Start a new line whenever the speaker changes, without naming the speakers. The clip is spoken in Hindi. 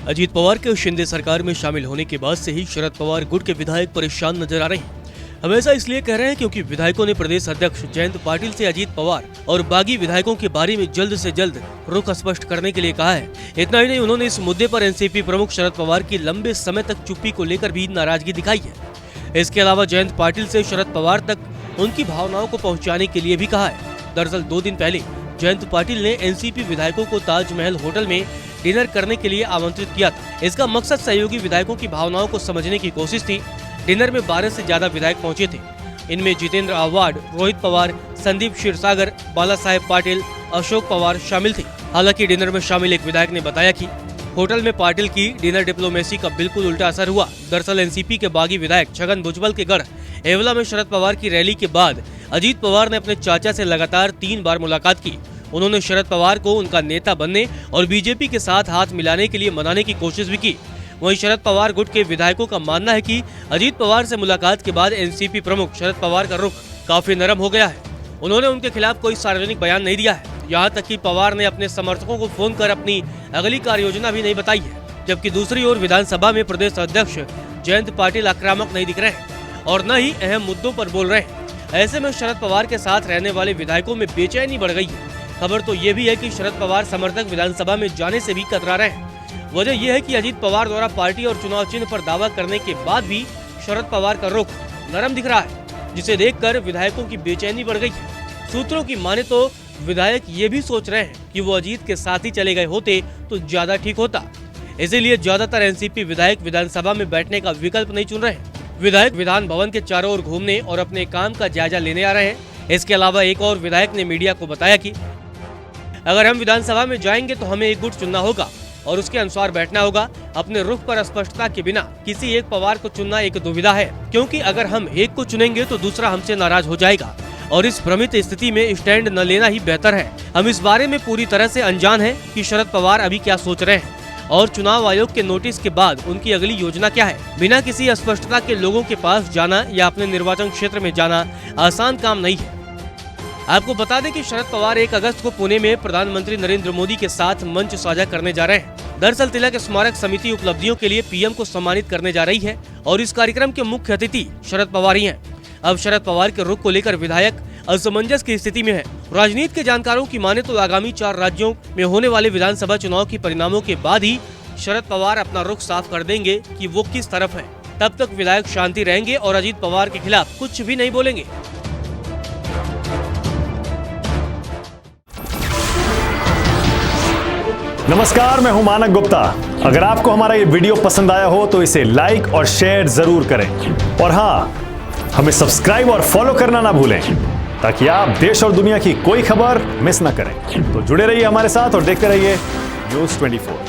अजीत पवार के शिंदे सरकार में शामिल होने के बाद से ही शरद पवार गुट के विधायक परेशान नजर आ रहे हैं। हम ऐसा इसलिए कह रहे हैं क्योंकि विधायकों ने प्रदेश अध्यक्ष जयंत पाटिल से अजीत पवार और बागी विधायकों के बारे में जल्द से जल्द रुख स्पष्ट करने के लिए कहा है। इतना ही नहीं, उन्होंने इस मुद्दे पर एनसीपी प्रमुख शरद पवार की लंबे समय तक चुप्पी को लेकर भी नाराजगी दिखाई है। इसके अलावा जयंत पाटिल से शरद पवार तक उनकी भावनाओं को पहुँचाने के लिए भी कहा है। दरअसल 2 दिन पहले जयंत पाटिल ने एनसीपी विधायकों को ताजमहल होटल में डिनर करने के लिए आमंत्रित किया था। इसका मकसद सहयोगी विधायकों की भावनाओं को समझने की कोशिश थी। डिनर में 12 से ज्यादा विधायक पहुंचे थे। इनमें जितेंद्र आव्हाड, रोहित पवार, संदीप क्षीरसागर, बाला साहेब पाटिल, अशोक पवार शामिल थे। हालांकि डिनर में शामिल एक विधायक ने बताया कि होटल में पाटिल की डिनर डिप्लोमेसी का बिल्कुल उल्टा असर हुआ। दरअसल एनसीपी के बागी विधायक छगन भुजबल के गढ़ एवला में शरद पवार की रैली के बाद अजीत पवार ने अपने चाचा से लगातार 3 बार मुलाकात की। उन्होंने शरद पवार को उनका नेता बनने और बीजेपी के साथ हाथ मिलाने के लिए मनाने की कोशिश भी की। वहीं शरद पवार गुट के विधायकों का मानना है कि अजीत पवार से मुलाकात के बाद एनसीपी प्रमुख शरद पवार का रुख काफी नरम हो गया है। उन्होंने उनके खिलाफ कोई सार्वजनिक बयान नहीं दिया है। यहाँ तक कि पवार ने अपने समर्थकों को फोन कर अपनी अगली कार्य योजना भी नहीं बताई है। जबकि दूसरी ओर विधानसभा में प्रदेश अध्यक्ष जयंत पाटिल आक्रामक नहीं दिख रहे हैं और न ही अहम मुद्दों पर बोल रहे हैं। ऐसे में शरद पवार के साथ रहने वाले विधायकों में बेचैनी बढ़ गई है। खबर तो ये भी है कि शरद पवार समर्थक विधानसभा में जाने से भी कतरा रहे हैं। वजह यह है कि अजीत पवार द्वारा पार्टी और चुनाव चिन्ह पर दावा करने के बाद भी शरद पवार का रुख नरम दिख रहा है, जिसे देखकर विधायकों की बेचैनी बढ़ गई है। सूत्रों की माने तो विधायक ये भी सोच रहे हैं कि वो अजीत के साथ ही चले गए होते तो ज्यादा ठीक होता। इसीलिए ज्यादातर एनसीपी विधायक विधानसभा में बैठने का विकल्प नहीं चुन रहे हैं। विधायक विधान भवन के चारों ओर घूमने और अपने काम का जायजा लेने आ रहे हैं। इसके अलावा एक और विधायक ने मीडिया को बताया कि अगर हम विधानसभा में जाएंगे तो हमें एक गुट चुनना होगा और उसके अनुसार बैठना होगा। अपने रुख पर स्पष्टता के बिना किसी एक पवार को चुनना एक दुविधा है, क्योंकि अगर हम एक को चुनेंगे तो दूसरा हमसे नाराज हो जाएगा और इस भ्रमित स्थिति में स्टैंड न लेना ही बेहतर है। हम इस बारे में पूरी तरह से अनजान हैं कि शरद पवार अभी क्या सोच रहे हैं और चुनाव आयोग के नोटिस के बाद उनकी अगली योजना क्या है। बिना किसी स्पष्टता के लोगों के पास जाना या अपने निर्वाचन क्षेत्र में जाना आसान काम नहीं है। आपको बता दें कि शरद पवार 1 अगस्त को पुणे में प्रधानमंत्री नरेंद्र मोदी के साथ मंच साझा करने जा रहे हैं। दरअसल तिलक स्मारक समिति उपलब्धियों के लिए पीएम को सम्मानित करने जा रही है और इस कार्यक्रम के मुख्य अतिथि शरद पवार ही हैं। अब शरद पवार के रुख को लेकर विधायक असमंजस की स्थिति में है। राजनीति के जानकारों की माने तो आगामी 4 राज्यों में होने वाले विधानसभा चुनाव के परिणामों के बाद ही शरद पवार अपना रुख साफ कर देंगे कि वो किस तरफ है। तब तक विधायक शांति रहेंगे और अजीत पवार के खिलाफ कुछ भी नहीं बोलेंगे।
नमस्कार, मैं हूं मानक गुप्ता। अगर आपको हमारा ये वीडियो पसंद आया हो तो इसे लाइक और शेयर जरूर करें और हाँ, हमें सब्सक्राइब और फॉलो करना ना भूलें ताकि आप देश और दुनिया की कोई खबर मिस ना करें। तो जुड़े रहिए हमारे साथ और देखते रहिए न्यूज़ 24।